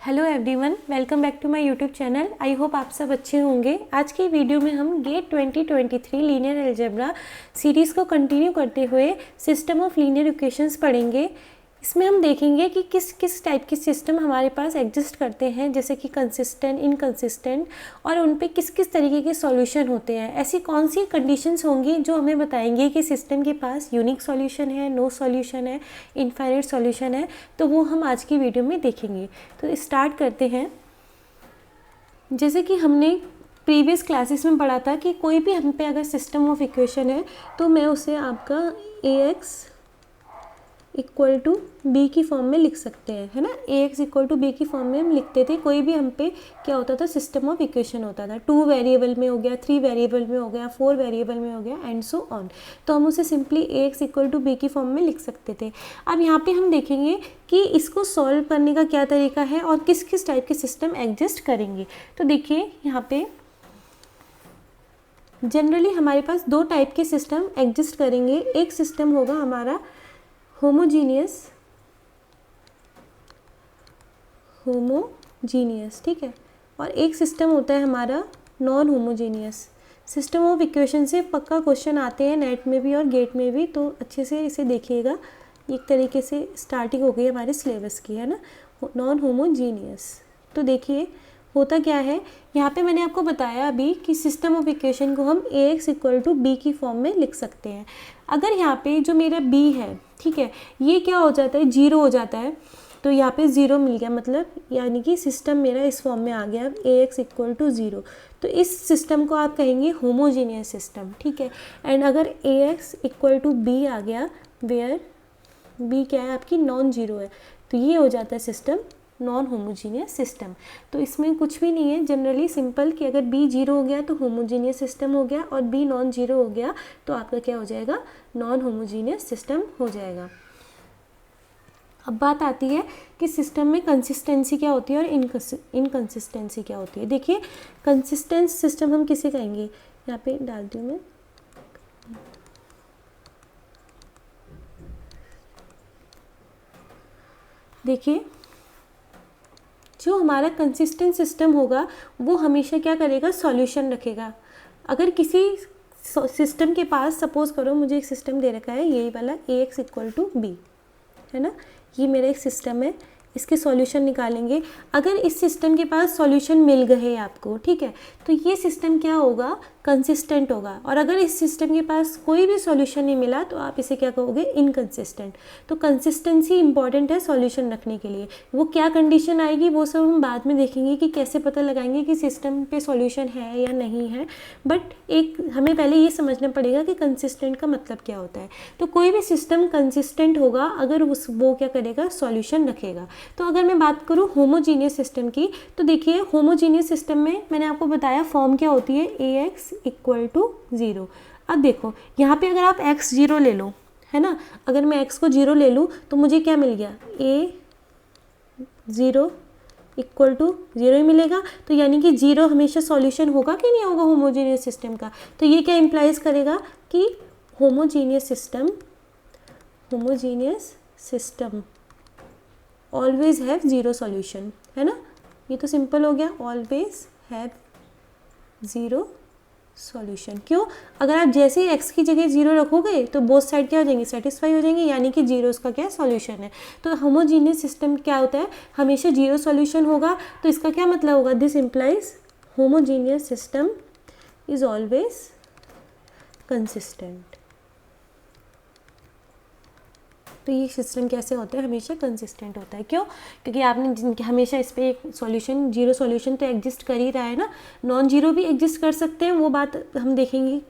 Hello everyone, welcome back to my YouTube channel. I hope आप सब अच्छे होंगे। आज की वीडियो में हम गेट 2023 लीनियर अलजेब्रा सीरीज़ को कंटिन्यू करते हुए सिस्टम ऑफ लीनियर इक्वेशंस पढ़ेंगे। इसमें हम देखेंगे कि किस किस टाइप के सिस्टम हमारे पास एग्जिस्ट करते हैं, जैसे कि कंसिस्टेंट, इनकंसिस्टेंट, और उन पे किस किस तरीके के सॉल्यूशन होते हैं। ऐसी कौन सी कंडीशंस होंगी जो हमें बताएंगे कि सिस्टम के पास यूनिक सॉल्यूशन है, नो सॉल्यूशन है, इनफाइनाइट सॉल्यूशन है। तो वो हम आज की वीडियो में देखेंगे। तो स्टार्ट करते हैं। जैसे कि हमने प्रीवियस क्लासेस में पढ़ा था कि कोई भी हम पे अगर सिस्टम ऑफ इक्वेशन है तो मैं उसे आपका ax इक्वल टू बी की फॉर्म में लिख सकते हैं, है ना। ax इक्वल टू बी की फॉर्म में हम लिखते थे। कोई भी हम पे क्या होता था, सिस्टम ऑफ इक्वेशन होता था। 2 वेरिएबल में हो गया, 3 वेरिएबल में हो गया, 4 वेरिएबल में हो गया, एंड सो ऑन। तो हम उसे simply ax equal to B की फॉर्म में लिख सकते थे। अब यहाँ पे हम देखेंगे कि इसको सॉल्व करने का क्या तरीका है और किस किस टाइप के सिस्टम एग्जिस्ट करेंगे। तो देखिए यहाँ पे जनरली हमारे पास दो टाइप के सिस्टम एग्जिस्ट करेंगे। एक सिस्टम होगा हमारा होमोजीनियस, ठीक है, और एक सिस्टम होता है हमारा non homogeneous. System of equation से पक्का क्वेश्चन आते हैं नेट में भी और गेट में भी, तो अच्छे से इसे देखिएगा। एक तरीके से स्टार्टिंग हो गई हमारे सिलेबस की, है ना, नॉन होमोजीनियस। तो देखिए होता क्या है, यहाँ पे मैंने आपको बताया अभी कि सिस्टम ऑफ इक्वेशन को हम ax इक्वल टू बी की फॉर्म में लिख सकते हैं। अगर यहाँ पे जो मेरा b है, ठीक है, ये क्या हो जाता है, जीरो हो जाता है, तो यहाँ पे ज़ीरो मिल गया, मतलब यानी कि सिस्टम मेरा इस फॉर्म में आ गया ax इक्वल टू ज़ीरो। तो इस सिस्टम को आप कहेंगे होमोजीनियस सिस्टम, ठीक है। एंड अगर ax इक्वल टू बी आ गया, वेयर b क्या है आपकी, नॉन जीरो है, तो ये हो जाता है सिस्टम नॉन होमोजीनियस सिस्टम। तो इसमें कुछ भी नहीं है, जनरली सिंपल कि अगर b जीरो हो गया तो होमोजीनियस सिस्टम हो गया, और b नॉन जीरो हो गया तो आपका क्या हो जाएगा, नॉन होमोजीनियस सिस्टम हो जाएगा। अब बात आती है कि सिस्टम में कंसिस्टेंसी क्या होती है और इनकंसिस्टेंसी क्या होती है। देखिए कंसिस्टेंट सिस्टम हम किसे कहेंगे, यहाँ पे डालती हूँ मैं। देखिए जो हमारा कंसिस्टेंट सिस्टम होगा वो हमेशा क्या करेगा, सॉल्यूशन रखेगा। अगर किसी सिस्टम के पास, सपोज करो मुझे एक सिस्टम दे रखा है यही वाला ax इक्वल टू बी, है ना, ये मेरा एक सिस्टम है, इसके सॉल्यूशन निकालेंगे। अगर इस सिस्टम के पास सॉल्यूशन मिल गए आपको, ठीक है, तो ये सिस्टम क्या होगा, कंसिस्टेंट होगा। और अगर इस सिस्टम के पास कोई भी सॉल्यूशन नहीं मिला तो आप इसे क्या कहोगे, इनकंसिस्टेंट। तो कंसिस्टेंसी इंपॉर्टेंट है सॉल्यूशन रखने के लिए। वो क्या कंडीशन आएगी वो सब हम बाद में देखेंगे कि कैसे पता लगाएंगे कि सिस्टम पे सॉल्यूशन है या नहीं है। बट एक हमें पहले ये समझना पड़ेगा कि कंसिस्टेंट का मतलब क्या होता है। तो कोई भी सिस्टम कंसिस्टेंट होगा अगर वो क्या करेगा, सॉल्यूशन रखेगा। तो अगर मैं बात करूँ होमोजीनियस सिस्टम की, तो देखिए होमोजीनियस सिस्टम में मैंने आपको बताया फॉर्म क्या होती है, ax इक्वल टू ज़ीरो। अब देखो यहाँ पे अगर आप x जीरो ले लो, है ना, अगर मैं x को जीरो ले लूँ तो मुझे क्या मिल गया, a zero equal to zero ही मिलेगा। तो यानी कि जीरो हमेशा सॉल्यूशन होगा कि नहीं होगा होमोजीनियस सिस्टम का। तो ये क्या इम्प्लाइज करेगा कि homogeneous system always have zero solution, है ना। ये तो सिंपल हो गया, ऑलवेज हैव ज़ीरो सॉल्यूशन। क्यों, अगर आप जैसे ही x की जगह ज़ीरो रखोगे तो बोथ साइड क्या हो जाएंगे, सेटिस्फाई हो जाएंगे, यानी कि जीरो उसका क्या सॉल्यूशन है। तो होमोजीनियस सिस्टम क्या होता है, हमेशा जीरो सॉल्यूशन होगा। तो इसका क्या मतलब होगा, this implies homogeneous system is always consistent. तो ये सिस्टम कैसे होता है, हमेशा कंसिस्टेंट होता है। क्यों, क्योंकि आपने हमेशा इस पर एक सॉल्यूशन, जीरो सॉल्यूशन तो एग्जिस्ट कर ही रहा है ना। नॉन जीरो भी एग्जिस्ट कर सकते हैं, वो बात हम देखेंगे,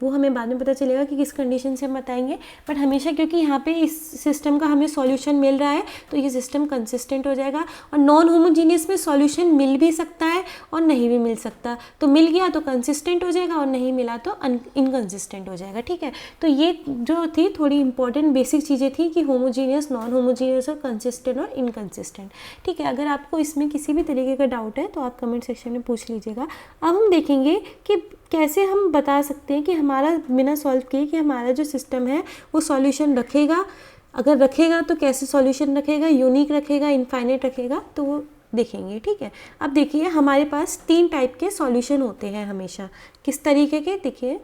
वो हमें बाद में पता चलेगा कि किस कंडीशन से हम बताएंगे। बट हमेशा क्योंकि यहाँ पे इस सिस्टम का हमें सॉल्यूशन मिल रहा है तो ये सिस्टम कंसिस्टेंट हो जाएगा। और नॉन होमोजीनियस में सॉल्यूशन मिल भी सकता है और नहीं भी मिल सकता। तो मिल गया तो कंसिस्टेंट हो जाएगा और नहीं मिला तो इनकंसिस्टेंट हो जाएगा, ठीक है। तो ये जो थी थोड़ी इंपॉर्टेंट बेसिक चीज़ें थी कि होमोजीनियस, नॉन होमोजीनियस और कंसिस्टेंट और इनकंसिस्टेंट, ठीक है। अगर आपको इसमें किसी भी तरीके का डाउट है तो आप कमेंट सेक्शन में पूछ लीजिएगा। अब हम देखेंगे कि कैसे हम बता सकते हैं कि हमारा बिना सॉल्व किए कि हमारा जो सिस्टम है वो सॉल्यूशन रखेगा। अगर रखेगा तो कैसे सॉल्यूशन रखेगा, यूनिक रखेगा, इनफाइनाइट रखेगा, तो वो देखेंगे, ठीक है। अब देखिए हमारे पास 3 टाइप के सॉल्यूशन होते हैं हमेशा। किस तरीके के? देखिए,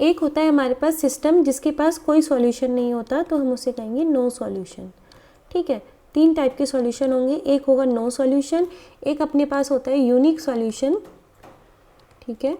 एक होता है हमारे पास सिस्टम जिसके पास कोई सॉल्यूशन नहीं होता, तो हम उसे कहेंगे नो सॉल्यूशन, ठीक है। 3 टाइप के सॉल्यूशन होंगे, एक होगा नो सॉल्यूशन, एक अपने पास होता है यूनिक सॉल्यूशन, ठीक है,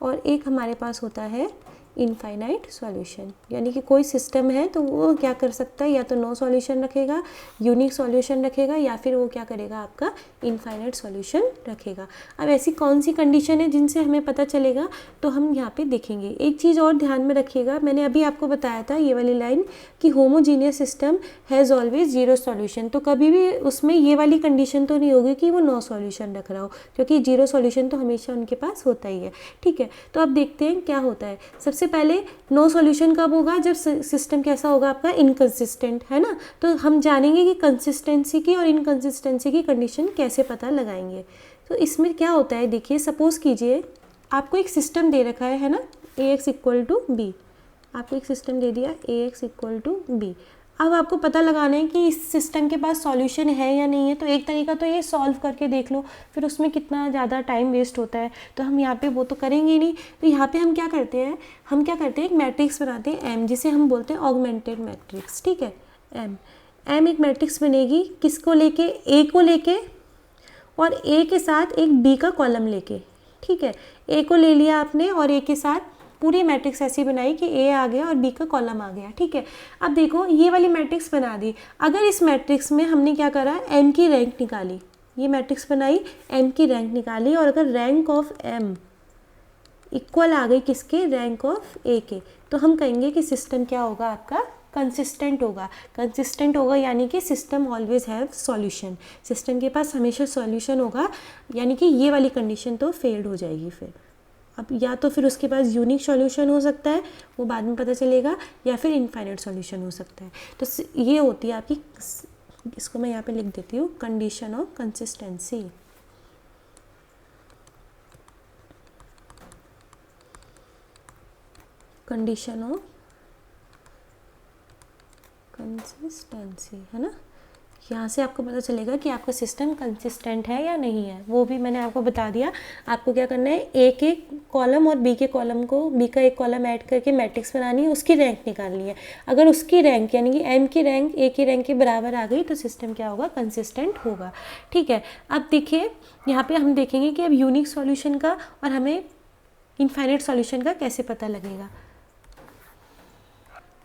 और एक हमारे पास होता है इनफाइनाइट सॉल्यूशन। यानी कि कोई सिस्टम है तो वो क्या कर सकता है, या तो नो सॉल्यूशन रखेगा, यूनिक सॉल्यूशन रखेगा, या फिर वो क्या करेगा, आपका इनफाइनाइट सॉल्यूशन रखेगा। अब ऐसी कौन सी कंडीशन है जिनसे हमें पता चलेगा, तो हम यहाँ पे देखेंगे। एक चीज़ और ध्यान में रखिएगा, मैंने अभी आपको बताया था ये वाली लाइन कि homogeneous system has always zero solution, तो कभी भी उसमें ये वाली कंडीशन तो नहीं होगी कि वो नो सॉल्यूशन रख रहा हो, क्योंकि जीरो सॉल्यूशन तो हमेशा उनके पास होता ही है, ठीक है। तो अब देखते हैं क्या होता है। सबसे पहले नो सॉल्यूशन कब होगा, जब सिस्टम कैसा होगा आपका, इनकंसिस्टेंट, है ना। तो हम जानेंगे कि कंसिस्टेंसी की और इनकंसिस्टेंसी की कंडीशन कैसे पता लगाएंगे। तो इसमें क्या होता है, देखिए सपोज कीजिए आपको एक सिस्टम दे रखा है ना, Ax इक्वल टू बी, आपको एक सिस्टम दे दिया Ax इक्वल टू बी। अब आपको पता लगाना है कि इस सिस्टम के पास सॉल्यूशन है या नहीं है। तो एक तरीका तो ये सॉल्व करके देख लो, फिर उसमें कितना ज़्यादा टाइम वेस्ट होता है, तो हम यहाँ पे वो तो करेंगे ही नहीं। तो यहाँ पे हम क्या करते हैं, एक मैट्रिक्स बनाते हैं M, जिसे हम बोलते हैं ऑगमेंटेड मैट्रिक्स, ठीक है। M एक मैट्रिक्स बनेगी, किसको लेके, A को लेके, और A के साथ एक B का कॉलम लेके, ठीक है। A को ले लिया आपने और A के साथ पूरी मैट्रिक्स ऐसी बनाई कि A आ गया और B का कॉलम आ गया, ठीक है। अब देखो ये वाली मैट्रिक्स बना दी। अगर इस मैट्रिक्स में हमने क्या करा, M की रैंक निकाली, ये मैट्रिक्स बनाई, M की रैंक निकाली, और अगर रैंक ऑफ M इक्वल आ गई किसके, रैंक ऑफ A के, तो हम कहेंगे कि सिस्टम क्या होगा आपका, कंसिस्टेंट होगा। कंसिस्टेंट होगा यानी कि system always have solution, system के पास हमेशा सॉल्यूशन होगा, यानी कि ये वाली कंडीशन तो फेल्ड हो जाएगी फिर। अब या तो फिर उसके पास यूनिक सॉल्यूशन हो सकता है, वो बाद में पता चलेगा, या फिर इनफाइनाइट सॉल्यूशन हो सकता है। तो ये होती है आपकी, इसको मैं यहाँ पे लिख देती हूँ, condition of consistency. Condition of consistency, है ना। यहाँ से आपको पता चलेगा कि आपका सिस्टम कंसिस्टेंट है या नहीं है, वो भी मैंने आपको बता दिया। आपको क्या करना है, ए के कॉलम और बी के कॉलम को, बी का एक कॉलम ऐड करके मैट्रिक्स बनानी है, उसकी रैंक निकालनी है। अगर उसकी रैंक यानी कि एम की रैंक ए की रैंक के बराबर आ गई तो सिस्टम क्या होगा, कंसिस्टेंट होगा, ठीक है। अब देखिए यहाँ पे हम देखेंगे कि अब यूनिक सॉल्यूशन का और हमें इनफाइनाइट सॉल्यूशन का कैसे पता लगेगा।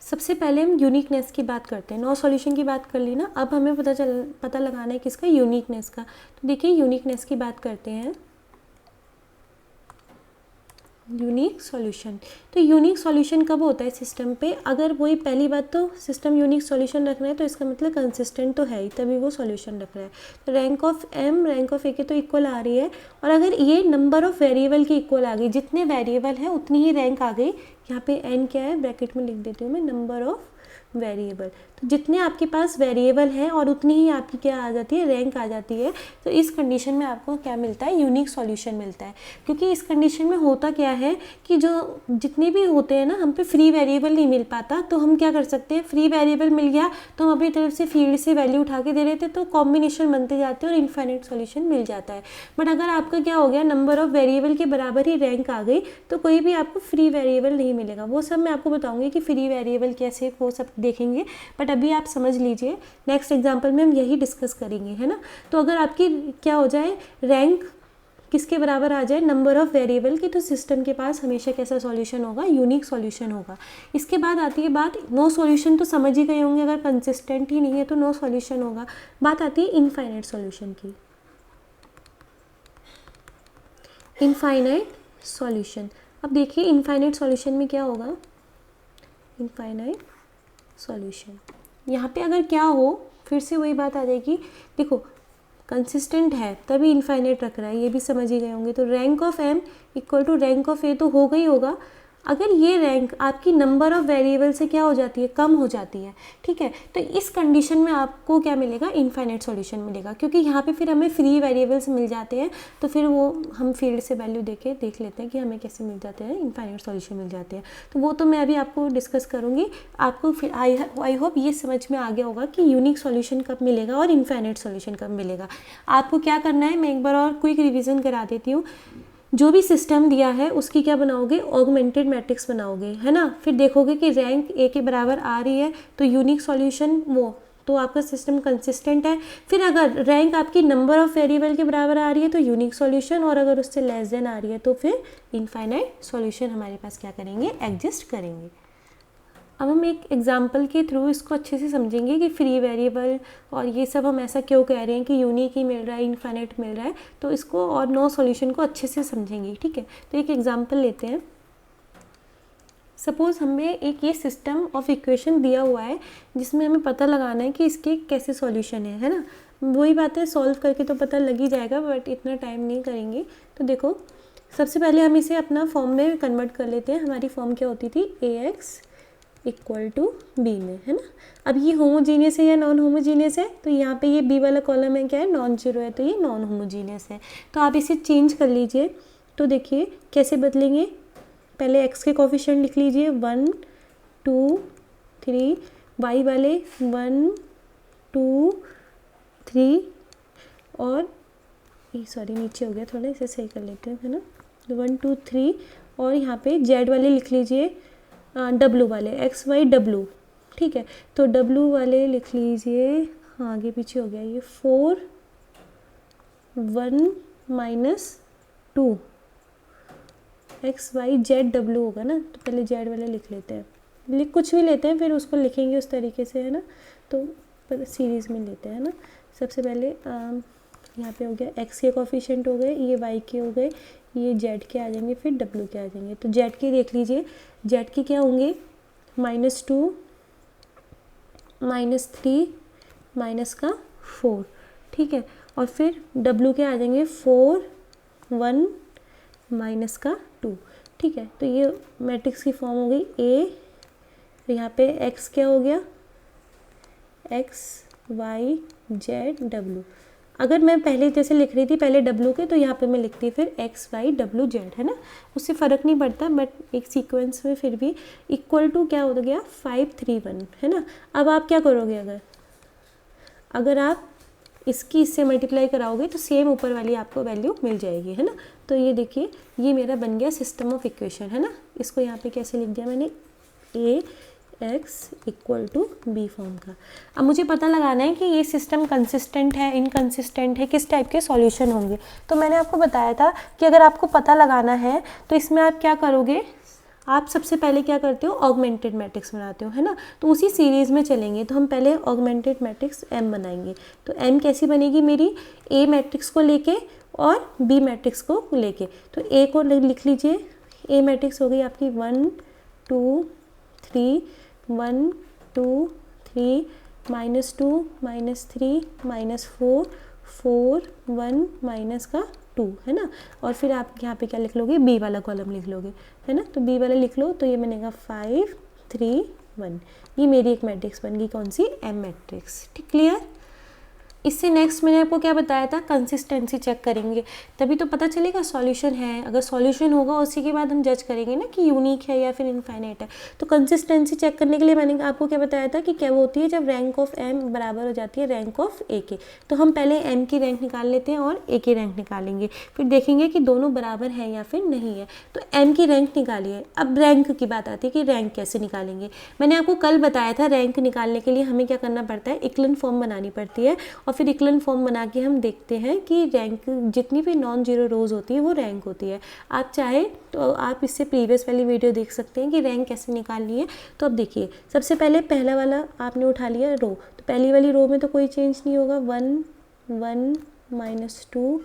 सबसे पहले हम यूनिकनेस की बात करते हैं। नो सॉल्यूशन की बात कर ली ना, अब हमें पता लगाना है किसका, यूनिकनेस का। तो देखिए यूनिकनेस की बात करते हैं, यूनिक सॉल्यूशन। तो यूनिक सॉल्यूशन कब होता है सिस्टम पे, अगर वही पहली बात तो सिस्टम यूनिक सॉल्यूशन रख रहा है तो इसका मतलब कंसिस्टेंट तो है ही, तभी वो सॉल्यूशन रख रहा है। तो rank of M rank of A के तो इक्वल आ रही है, और अगर ये नंबर ऑफ वेरिएबल की इक्वल आ गई, जितने वेरिएबल है उतनी ही रैंक आ गई। यहाँ पे एन क्या है, ब्रैकेट में लिख देती हूँ मैं, नंबर ऑफ वेरिएबल। तो जितने आपके पास वेरिएबल हैं और उतनी ही आपकी क्या आ जाती है, रैंक आ जाती है। तो इस कंडीशन में आपको क्या मिलता है, यूनिक सॉल्यूशन मिलता है। क्योंकि इस कंडीशन में होता क्या है कि जो जितने भी होते हैं ना, हम पे फ्री वेरिएबल नहीं मिल पाता, तो हम क्या कर सकते हैं, फ्री वेरिएबल मिल गया तो हम अपनी तरफ से फील्ड से वैल्यू उठा के दे रहे थे, तो कॉम्बिनेशन बनते जाते हैं और इनफाइनाइट सॉल्यूशन मिल जाता है। बट अगर आपका क्या हो गया, नंबर ऑफ वेरिएबल के बराबर ही रैंक आ गई, तो कोई भी आपको फ्री वेरिएबल नहीं मिलेगा। वो सब मैं आपको बताऊँगी कि फ्री वेरिएबल कैसे, वो सब देखेंगे, बट अभी आप समझ लीजिए, नेक्स्ट एग्जाम्पल में हम यही डिस्कस करेंगे, है ना। तो अगर आपकी क्या हो जाए, रैंक किसके बराबर आ जाए, नंबर ऑफ वेरिएबल की, तो सिस्टम के पास हमेशा कैसा सॉल्यूशन होगा, यूनिक सॉल्यूशन होगा। इसके बाद आती है बात, नो सॉल्यूशन तो समझ ही गए होंगे, अगर कंसिस्टेंट ही नहीं है तो नो सॉल्यूशन होगा। बात आती है इनफाइनाइट सॉल्यूशन की। इनफाइनाइट सॉल्यूशन, अब देखिए इनफाइनाइट सॉल्यूशन में क्या होगा, इनफाइनाइट सॉल्यूशन यहाँ पे अगर क्या हो, फिर से वही बात आ जाएगी। देखो कंसिस्टेंट है तभी इनफाइनाइट रख रहा है, ये भी समझ ही गए होंगे। तो rank of M equal to rank of A तो होगा ही होगा। अगर ये रैंक आपकी नंबर ऑफ वेरिएबल से क्या हो जाती है, कम हो जाती है, ठीक है, तो इस कंडीशन में आपको क्या मिलेगा, इनफाइनाइट सॉल्यूशन मिलेगा, क्योंकि यहाँ पे फिर हमें फ्री वेरिएबल्स मिल जाते हैं, तो फिर वो हम फील्ड से वैल्यू देके देख लेते हैं कि हमें कैसे मिल जाते हैं, इनफाइनाइट सॉल्यूशन मिल जाते हैं। तो वो तो मैं अभी आपको डिस्कस करूँगी। आपको फिर आई होप ये समझ में आ गया होगा कि यूनिक सॉल्यूशन कब मिलेगा और इनफाइनाइट सॉल्यूशन कब मिलेगा। आपको क्या करना है, मैं एक बार और क्विक रिविजन करा देती हूँ। जो भी सिस्टम दिया है उसकी क्या बनाओगे, ऑगमेंटेड मैट्रिक्स बनाओगे, है ना। फिर देखोगे कि रैंक ए के बराबर आ रही है तो यूनिक सॉल्यूशन वो, तो आपका सिस्टम कंसिस्टेंट है। फिर अगर रैंक आपकी नंबर ऑफ वेरिएबल के बराबर आ रही है तो यूनिक सॉल्यूशन, और अगर उससे लेस देन आ रही है तो फिर इनफाइनाइट सॉल्यूशन हमारे पास क्या करेंगे, एग्जिस्ट करेंगे। अब हम एक एग्जांपल के थ्रू इसको अच्छे से समझेंगे कि फ्री वेरिएबल और ये सब हम ऐसा क्यों कह रहे हैं कि यूनिक ही मिल रहा है, इनफाइनाइट मिल रहा है, तो इसको और नो सॉल्यूशन को अच्छे से समझेंगे, ठीक है। तो एक एग्जांपल लेते हैं। सपोज़ हमें एक ये सिस्टम ऑफ इक्वेशन दिया हुआ है जिसमें हमें पता लगाना है कि इसके कैसे सॉल्यूशन है ना। वही बात है, सॉल्व करके तो पता लग ही जाएगा, बट इतना टाइम नहीं करेंगे। तो देखो, सबसे पहले हम इसे अपना फॉर्म में कन्वर्ट कर लेते हैं। हमारी फॉर्म क्या होती थी, AX इक्वल टू बी में, है ना। अब ये होमोजीनियस है या नॉन होमोजीनियस है, तो यहाँ पे ये बी वाला कॉलम है क्या है, नॉन जीरो है, तो ये नॉन होमोजीनियस है। तो आप इसे चेंज कर लीजिए। तो देखिए कैसे बदलेंगे, पहले एक्स के कोफिशिएंट लिख लीजिए 1 2 3, वाई वाले 1 2 3, और सॉरी नीचे हो गया थोड़ा, इसे सही कर लेते हैं, है ना। 1 2 3, और यहाँ पे जेड वाले लिख लीजिए, डब्लू वाले एक्स वाई डब्लू, ठीक है। तो डब्लू वाले लिख लीजिए, हाँ आगे पीछे हो गया ये 4 1 -2 एक्स वाई जेड डब्लू होगा ना। तो पहले जेड वाले लिख लेते हैं, कुछ भी लेते हैं फिर उसको लिखेंगे उस तरीके से, है ना। तो सीरीज़ में लेते हैं ना। सबसे पहले यहाँ पे हो गया एक्स के कोफिशिएंट हो गए, ये वाई के हो गए, ये जेड के आ जाएंगे, फिर डब्लू के आ जाएंगे। तो जेड के देख लीजिए, जेड के क्या होंगे, -2 -3 -4, ठीक है। और फिर डब्लू के आ जाएंगे 4 1 -2, ठीक है। तो ये मैट्रिक्स की फॉर्म हो गई ए। तो यहाँ पे एक्स क्या हो गया, एक्स वाई जेड डब्लू। अगर मैं पहले जैसे लिख रही थी पहले डब्लू के, तो यहाँ पे मैं लिखती फिर एक्स वाई डब्लू जेड, है ना। उससे फ़र्क नहीं पड़ता, बट एक सीक्वेंस में फिर भी इक्वल टू क्या हो गया 5 3 1, है ना। अब आप क्या करोगे, अगर आप इसकी इससे मल्टीप्लाई कराओगे तो सेम ऊपर वाली आपको वैल्यू मिल जाएगी, है ना। तो ये देखिए ये मेरा बन गया सिस्टम ऑफ इक्वेशन, है ना। इसको यहाँ पे कैसे लिख दिया मैंने, A X equal to B form का। अब मुझे पता लगाना है कि ये सिस्टम कंसिस्टेंट है, इनकंसिस्टेंट है, किस टाइप के सॉल्यूशन होंगे। तो मैंने आपको बताया था कि अगर आपको पता लगाना है तो इसमें आप क्या करोगे, आप सबसे पहले क्या करते हो, ऑगमेंटेड मैट्रिक्स बनाते हो, है ना। तो उसी सीरीज़ में चलेंगे। तो हम पहले ऑगमेंटेड मैट्रिक्स एम बनाएंगे। तो एम कैसी बनेगी मेरी, ए मैट्रिक्स को लेके और बी मैट्रिक्स को लेके। तो ए को लिख लीजिए, ए मैट्रिक्स हो गई आपकी 1 2 3 1 2 3 -2 -3 -4 4 1 -2, है ना। और फिर आप यहाँ पे क्या लिख लोगे, बी वाला कॉलम लिख लोगे, है ना। तो बी वाला लिख लो, तो ये बनेगा 5 3 1। ये मेरी एक मैट्रिक्स बन गई, कौन सी, एम मैट्रिक्स, ठीक, क्लियर। इससे नेक्स्ट मैंने आपको क्या बताया था, कंसिस्टेंसी चेक करेंगे, तभी तो पता चलेगा सॉल्यूशन है। अगर सॉल्यूशन होगा उसी के बाद हम जज करेंगे ना कि यूनिक है या फिर इनफाइनाइट है। तो कंसिस्टेंसी चेक करने के लिए मैंने आपको क्या बताया था कि क्या वो होती है, जब रैंक ऑफ एम बराबर हो जाती है रैंक ऑफ ए के। तो हम पहले एम की रैंक निकाल लेते हैं और ए की रैंक निकालेंगे, फिर देखेंगे कि दोनों बराबर हैं या फिर नहीं है। तो एम की रैंक निकालिए। अब रैंक की बात आती है कि रैंक कैसे निकालेंगे। मैंने आपको कल बताया था रैंक निकालने के लिए हमें क्या करना पड़ता है, इक्लन फॉर्म बनानी पड़ती है, और फिर इक्लन फॉर्म बना के हम देखते हैं कि रैंक जितनी भी नॉन जीरो रोज होती है वो रैंक होती है। आप चाहे तो आप इससे प्रीवियस वाली वीडियो देख सकते हैं कि रैंक कैसे निकालनी है। तो अब देखिए, सबसे पहले पहला वाला आपने उठा लिया रो, तो पहली वाली रो में तो कोई चेंज नहीं होगा, 1 1 -2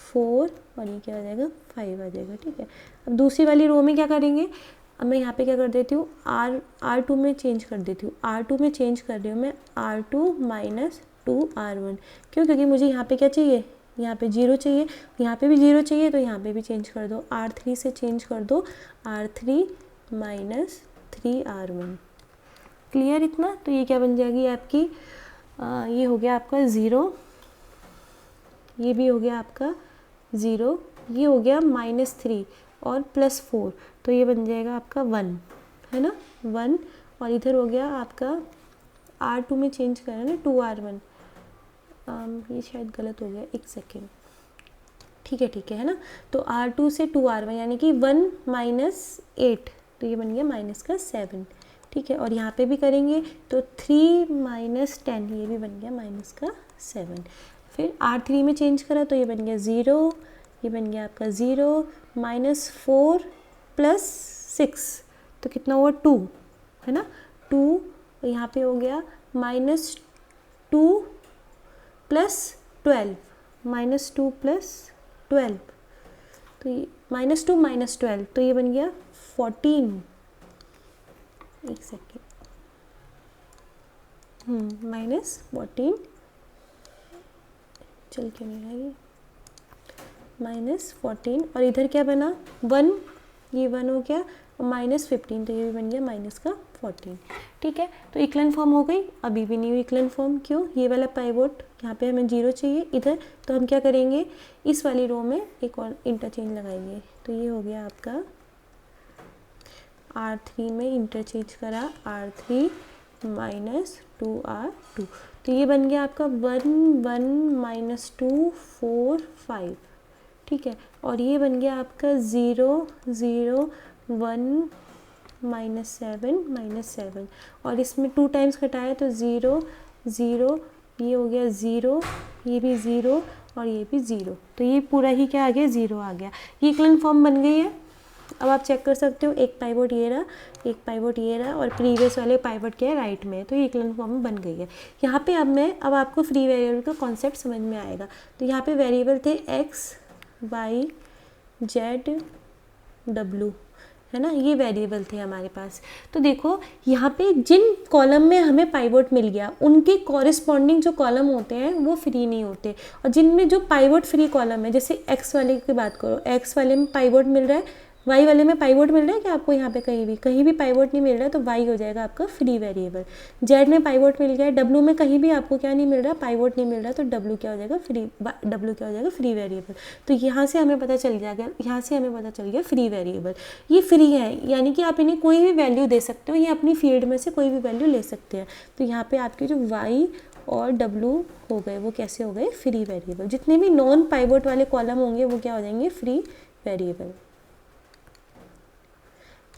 4, और ये क्या आ जाएगा 5 आ जाएगा, ठीक है। अब दूसरी वाली रो में क्या करेंगे, अब मैं यहाँ पे क्या कर देती हूँ, R2 में चेंज कर देती हूँ, R2 में चेंज कर रही हूँ मैं R2 -2 R1। क्यों, क्योंकि मुझे यहाँ पे क्या चाहिए, यहाँ पे 0 चाहिए, यहाँ पे भी 0 चाहिए, तो यहाँ पे भी चेंज कर दो। R3 से चेंज कर दो R3 माइनस 3R1। क्लियर इतना? तो ये क्या बन जाएगी आपकी, ये हो गया आपका 0, ये भी हो गया आपका 0, ये हो गया -3 और +4, तो ये बन जाएगा आपका 1, है ना, 1। और इधर हो गया आपका R2 में चेंज करा ना 2R1, ये शायद गलत हो गया, एक सेकेंड, ठीक है ना। तो R2 से 2R1 यानी कि 1 - 8, तो ये बन गया -7, ठीक है। और यहाँ पे भी करेंगे तो 3 - 10, ये भी बन गया -7। फिर R3 में चेंज करा तो ये बन गया 0, ये बन गया आपका 0, -4 + 6, तो कितना हुआ 2, है ना, 2। यहाँ पे हो गया -2 + 12, -2 + 12, तो ये -2 - 12, तो ये बन गया 14, एक सेकेंड, -14, चल क्यों नहीं रहा ये, -14, और इधर क्या बना 1, ये 1 हो गया, और -15, तो ये भी बन गया -14, ठीक है। तो इक्लन फॉर्म हो गई। अभी भी नहीं हुई इक्लन फॉर्म, क्यों? ये वाला पाइवोट यहाँ पे हमें 0 चाहिए इधर, तो हम क्या करेंगे, इस वाली रो में एक और इंटरचेंज लगाएंगे। तो ये हो गया आपका R3 में इंटरचेंज करा, R3 - 2R2, तो ये बन गया आपका 1 1 - 2 4 5, ठीक है। और ये बन गया आपका 0 0 1 -7 -7, और इसमें 2 टाइम्स घटाया तो 0 0, ये हो गया 0, ये भी 0 और ये भी 0, तो ये पूरा ही क्या आ गया, 0 आ गया। ये इक्विवेलेंट फॉर्म बन गई है। अब आप चेक कर सकते हो, एक पाइवोट ये रहा, एक पाइवोट ये रहा, और प्रीवियस वाले पाइवोट क्या है, राइट में है, तो ये इक्विवेलेंट फॉर्म बन गई है। यहाँ पे अब आपको फ्री वेरिएबल का कॉन्सेप्ट समझ में आएगा। तो यहाँ पे वेरिएबल थे x y z w, है ना, ये वेरिएबल थे हमारे पास। तो देखो यहाँ पे जिन कॉलम में हमें पाइवोट मिल गया उनके कॉरिस्पॉन्डिंग जो कॉलम होते हैं वो फ्री नहीं होते, और जिनमें जो पाइवोट फ्री कॉलम है, जैसे x वाले की बात करो, x वाले में पाइवोट मिल रहा है, y वाले में पाइवोट मिल रहा है, कि आपको यहाँ पे कहीं भी पाइवोट नहीं मिल रहा है, तो y हो जाएगा आपका फ्री वेरिएबल। z में पाइवोट मिल गया है, w में कहीं भी आपको क्या नहीं मिल रहा, पाइवोट नहीं मिल रहा, तो w क्या हो जाएगा, फ्री वेरिएबल। तो यहाँ से हमें पता चल गया फ्री वेरिएबल, ये फ्री है, यानी कि आप इन्हें कोई भी वैल्यू दे सकते हो, ये अपनी फील्ड में से कोई भी वैल्यू ले सकते हैं। तो यहाँ पे आपके जो y और w हो गए वो कैसे हो गए, फ्री वेरिएबल। जितने भी नॉन पाइवोट वाले कॉलम होंगे वो क्या हो जाएंगे, फ्री वेरिएबल।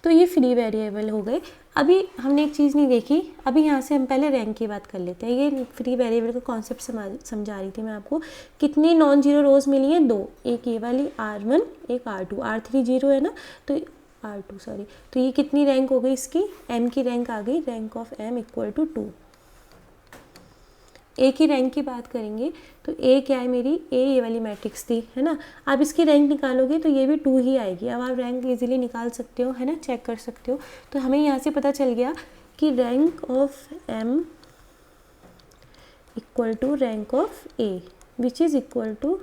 तो ये फ्री वेरिएबल हो गए। अभी हमने एक चीज़ नहीं देखी, अभी यहाँ से हम पहले रैंक की बात कर लेते हैं। ये फ्री वेरिएबल का कॉन्सेप्ट समझा रही थी मैं आपको। कितनी नॉन जीरो रोज़ मिली हैं, 2, एक ये वाली R1, एक R2, R3 0 है ना, तो R2 सॉरी, तो ये कितनी रैंक हो गई इसकी, m की रैंक आ गई, रैंक ऑफ m = 2। ए की रैंक की बात करेंगे तो ए क्या है मेरी, ए ये वाली मैट्रिक्स थी, है ना। आप इसकी रैंक निकालोगे तो ये भी 2 ही आएगी। अब आप रैंक इजीली निकाल सकते हो, है ना, चेक कर सकते हो। तो हमें यहाँ से पता चल गया कि rank of m = rank of A which is equal to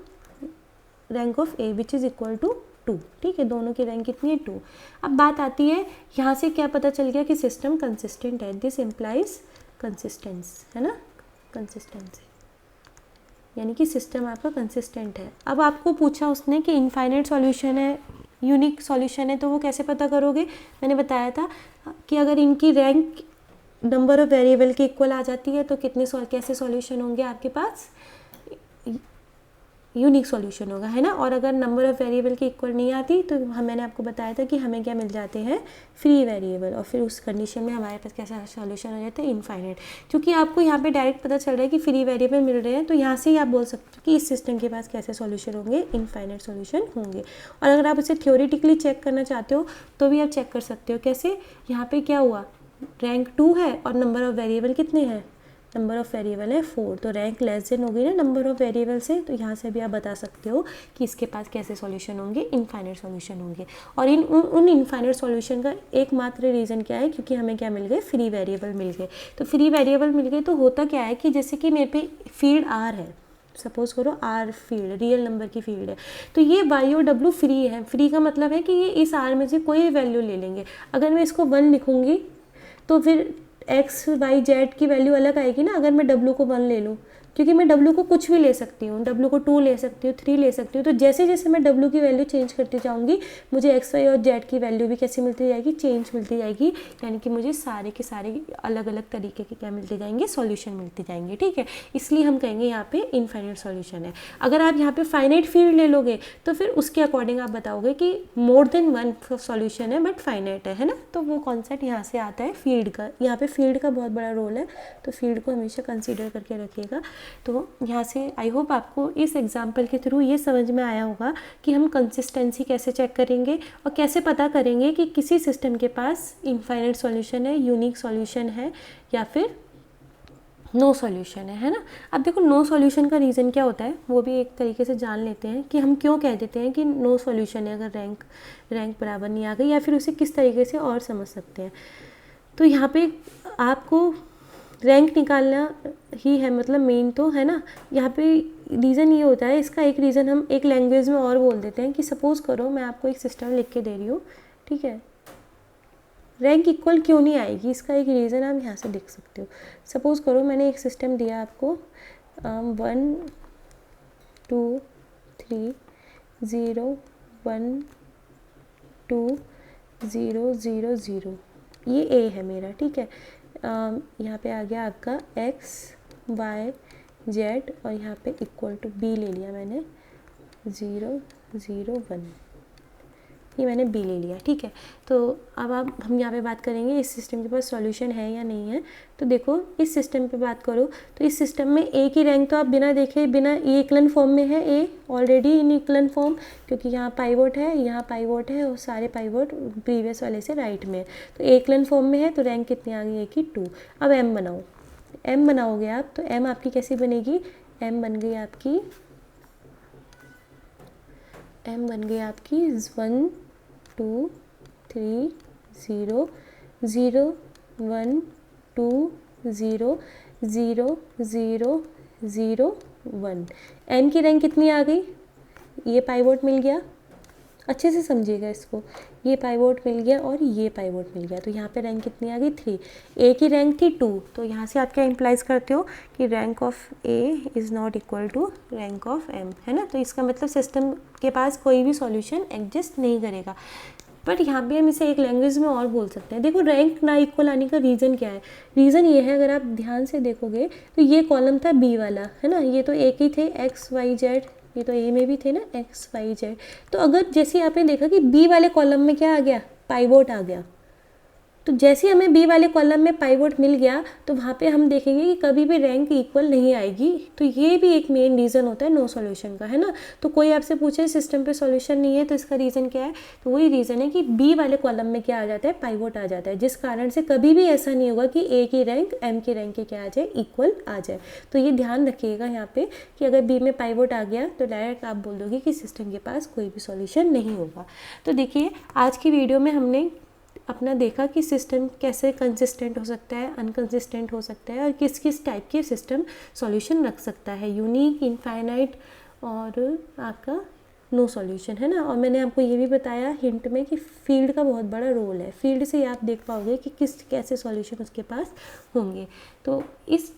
rank of A which is equal to 2, ठीक है। दोनों की रैंक कितनी है, 2। अब बात आती है यहाँ से क्या पता चल गया कि सिस्टम कंसिस्टेंट है, दिस इम्प्लाइज कंसिस्टेंस, है ना, कंसिस्टेंसी, यानी कि सिस्टम आपका कंसिस्टेंट है। अब आपको पूछा उसने कि इनफाइनाइट सॉल्यूशन है, यूनिक सॉल्यूशन है, तो वो कैसे पता करोगे। मैंने बताया था कि अगर इनकी रैंक नंबर ऑफ वेरिएबल के इक्वल आ जाती है तो कैसे सॉल्यूशन होंगे आपके पास, यूनिक सॉल्यूशन होगा, है ना। और अगर नंबर ऑफ वेरिएबल के इक्वल नहीं आती तो मैंने आपको बताया था कि हमें क्या मिल जाते हैं, फ्री वेरिएबल, और फिर उस कंडीशन में हमारे पास कैसा सॉल्यूशन हो जाता है, इनफाइनाइट। क्योंकि आपको यहाँ पे डायरेक्ट पता चल रहा है कि फ्री वेरिएबल मिल रहे हैं, तो यहाँ से ही आप बोल सकते हो कि इस सिस्टम के पास कैसे सॉल्यूशन होंगे, इनफाइनाइट सॉल्यूशन होंगे। और अगर आप इसे थ्योरेटिकली चेक करना चाहते हो तो भी आप चेक कर सकते हो। कैसे, यहाँ पे क्या हुआ, रैंक 2 है और नंबर ऑफ वेरिएबल कितने हैं, नंबर ऑफ वेरिएबल है 4, तो रैंक लेस देन हो गई ना नंबर ऑफ वेरिएबल से। तो यहाँ से भी आप बता सकते हो कि इसके पास कैसे सॉल्यूशन होंगे, इनफाइनाइट सॉल्यूशन होंगे। और उन इनफाइनाइट सॉल्यूशन का एकमात्र रीज़न क्या है, क्योंकि हमें क्या मिल गए, फ्री वेरिएबल मिल गए। तो फ्री वेरिएबल मिल गए तो होता क्या है कि जैसे कि मेरे पे फील्ड R है, सपोज करो आर फील्ड रियल नंबर की फील्ड है, तो ये वाई और डब्ल्यू फ्री है। फ्री का मतलब है कि ये इस आर में से कोई भी वैल्यू ले लेंगे। अगर मैं इसको 1 लिखूँगी तो फिर एक्स वाई जेड की वैल्यू अलग आएगी ना, अगर मैं डब्ल्यू को 1 ले लूँ, क्योंकि मैं डब्ल्यू को कुछ भी ले सकती हूँ, डब्ल्यू को 2 ले सकती हूँ, 3 ले सकती हूँ। तो जैसे जैसे मैं डब्ल्यू की वैल्यू चेंज करती जाऊँगी, मुझे एक्स वाई और जेड की वैल्यू भी कैसी मिलती जाएगी, चेंज मिलती जाएगी। यानी कि मुझे सारे के सारे अलग अलग तरीके के क्या मिलते जाएंगे, सॉल्यूशन मिलते जाएंगे। ठीक है, इसलिए हम कहेंगे यहाँ पे इनफाइनाइट सॉल्यूशन है। अगर आप यहाँ पे फाइनाइट फील्ड ले लोगे तो फिर उसके अकॉर्डिंग आप बताओगे कि मोर देन 1 सॉल्यूशन है बट फाइनाइट है ना। तो वो कॉन्सेप्ट यहाँ से आता है फील्ड का। यहाँ पे फील्ड का बहुत बड़ा रोल है, तो फील्ड को हमेशा कंसीडर करके रखिएगा। तो यहाँ से आई होप आपको इस एग्जाम्पल के थ्रू ये समझ में आया होगा कि हम कंसिस्टेंसी कैसे चेक करेंगे और कैसे पता करेंगे कि किसी सिस्टम के पास इनफाइनाइट सॉल्यूशन है, यूनिक सॉल्यूशन है या फिर नो सॉल्यूशन है ना। अब देखो नो सॉल्यूशन का रीज़न क्या होता है वो भी एक तरीके से जान लेते हैं कि हम क्यों कह देते हैं कि नो सॉल्यूशन है, अगर रैंक बराबर नहीं आ गई, या फिर उसे किस तरीके से और समझ सकते हैं। तो यहाँ पे आपको रैंक निकालना ही है, मतलब मेन तो है ना। यहाँ पे रीज़न ये होता है, इसका एक रीज़न हम एक लैंग्वेज में और बोल देते हैं कि सपोज़ करो मैं आपको एक सिस्टम लिख के दे रही हूँ, ठीक है, रैंक इक्वल क्यों नहीं आएगी, इसका एक रीज़न आप यहाँ से देख सकते हो। सपोज़ करो मैंने एक सिस्टम दिया आपको 1 2 3 0 1 2 0 0 0, ये ए है मेरा, ठीक है। यहाँ पे आ गया आपका एक्स वाई जेड और यहाँ पे इक्वल टू बी ले लिया मैंने 0 0 1, ये मैंने बी ले लिया, ठीक है। तो अब हम यहाँ पे बात करेंगे इस सिस्टम के पास सॉल्यूशन है या नहीं है। तो देखो इस सिस्टम पे बात करो तो इस सिस्टम में ए की रैंक तो आप बिना देखे, बिना ये इक्वलन फॉर्म में है, ए ऑलरेडी इन इक्वलन फॉर्म, क्योंकि यहाँ पाइवोट है, यहाँ पाइवोट है और सारे पाइवोट प्रीवियस वाले से राइट में है, तो ए इक्वलन फॉर्म में है। तो रैंक कितनी आ गई, ए की 2। अब एम बनाओ, एम बनाओगे आप तो एम आपकी कैसी बनेगी, एम बन गई आपकी 1 2 3 0 0 1 2 0 0 0 0 1। एम की रैंक कितनी आ गई, ये पाइवोट मिल गया, अच्छे से समझिएगा इसको, ये पाइवोट मिल गया और ये पाइवोट मिल गया, तो यहाँ पे रैंक कितनी आ गई 3। ए की रैंक थी 2, तो यहाँ से आप क्या इम्प्लाइज करते हो कि rank of A is not equal to rank of M, है ना। तो इसका मतलब सिस्टम के पास कोई भी सॉल्यूशन एग्जिस्ट नहीं करेगा। बट यहाँ पे हम इसे एक लैंग्वेज में और बोल सकते हैं। देखो रैंक ना इक्वल आने का रीज़न क्या है, रीज़न ये है, अगर आप ध्यान से देखोगे तो ये कॉलम था बी वाला, है ना, ये तो एक ही थे एक्स वाई जेड, ये तो ए में भी थे ना एक्स वाई जेड। तो अगर जैसे आपने देखा कि बी वाले कॉलम में क्या आ गया, पाइवोट आ गया, तो जैसे हमें बी वाले कॉलम में पाइवोट मिल गया तो वहाँ पे हम देखेंगे कि कभी भी रैंक इक्वल नहीं आएगी। तो ये भी एक मेन रीज़न होता है नो सॉल्यूशन का, है ना। तो कोई आपसे पूछे सिस्टम पे सॉल्यूशन नहीं है तो इसका रीज़न क्या है, तो वही रीज़न है कि बी वाले कॉलम में क्या आ जाता है, पाइवोट आ जाता है, जिस कारण से कभी भी ऐसा नहीं होगा कि ए की रैंक एम की रैंक की क्या आ जाए, इक्वल आ जाए। तो ये ध्यान रखिएगा यहाँ पे कि अगर बी में पाइवोट आ गया तो डायरेक्ट आप बोल दोगे कि सिस्टम के पास कोई भी सॉल्यूशन नहीं होगा। तो देखिए आज की वीडियो में हमने अपना देखा कि सिस्टम कैसे कंसिस्टेंट हो सकता है, अनकंसिस्टेंट हो सकता है और किस किस टाइप के सिस्टम सॉल्यूशन रख सकता है, यूनिक, इनफाइनाइट और आपका नो सॉल्यूशन, है ना। और मैंने आपको ये भी बताया हिंट में कि फील्ड का बहुत बड़ा रोल है, फील्ड से आप देख पाओगे कि किस कैसे सॉल्यूशन उसके पास होंगे। तो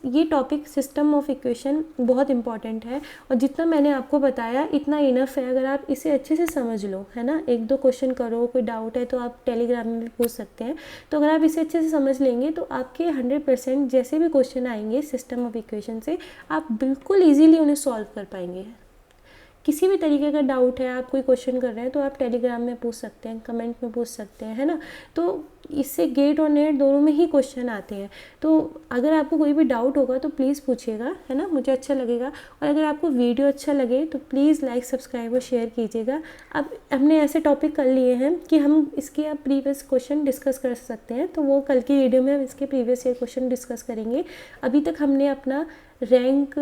ये टॉपिक सिस्टम ऑफ इक्वेशन बहुत इंपॉर्टेंट है और जितना मैंने आपको बताया इतना इनफ है। अगर आप इसे अच्छे से समझ लो, है ना, 1-2 क्वेश्चन करो, कोई डाउट है तो आप टेलीग्राम में भी पूछ सकते हैं। तो अगर आप इसे अच्छे से समझ लेंगे तो आपके 100% जैसे भी क्वेश्चन आएंगे सिस्टम ऑफ इक्वेशन से आप बिल्कुल ईजीली उन्हें सॉल्व कर पाएंगे। किसी भी तरीके का डाउट है, आप कोई क्वेश्चन कर रहे हैं तो आप टेलीग्राम में पूछ सकते हैं, कमेंट में पूछ सकते हैं, है ना। तो इससे गेट और नेट दोनों में ही क्वेश्चन आते हैं। तो अगर आपको कोई भी डाउट होगा तो प्लीज़ पूछिएगा, है ना, मुझे अच्छा लगेगा। और अगर आपको वीडियो अच्छा लगे तो प्लीज़ लाइक, सब्सक्राइब और शेयर कीजिएगा। अब हमने ऐसे टॉपिक कर लिए हैं कि हम इसके अब प्रीवियस क्वेश्चन डिस्कस कर सकते हैं, तो वो कल की वीडियो में हम इसके प्रीवियस ईयर क्वेश्चन डिस्कस करेंगे। अभी तक हमने अपना रैंक,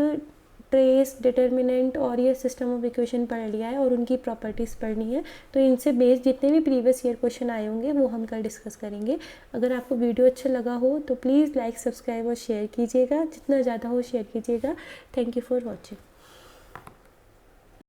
ट्रेस, डिटर्मिनेंट और ये सिस्टम ऑफ इक्वेशन पढ़ लिया है और उनकी प्रॉपर्टीज़ पढ़नी है। तो इनसे बेस्ड जितने भी प्रीवियस ईयर क्वेश्चन आए होंगे वो हम कल डिस्कस करेंगे। अगर आपको वीडियो अच्छा लगा हो तो प्लीज़ लाइक, सब्सक्राइब और शेयर कीजिएगा, जितना ज़्यादा हो शेयर कीजिएगा। Thank you for watching.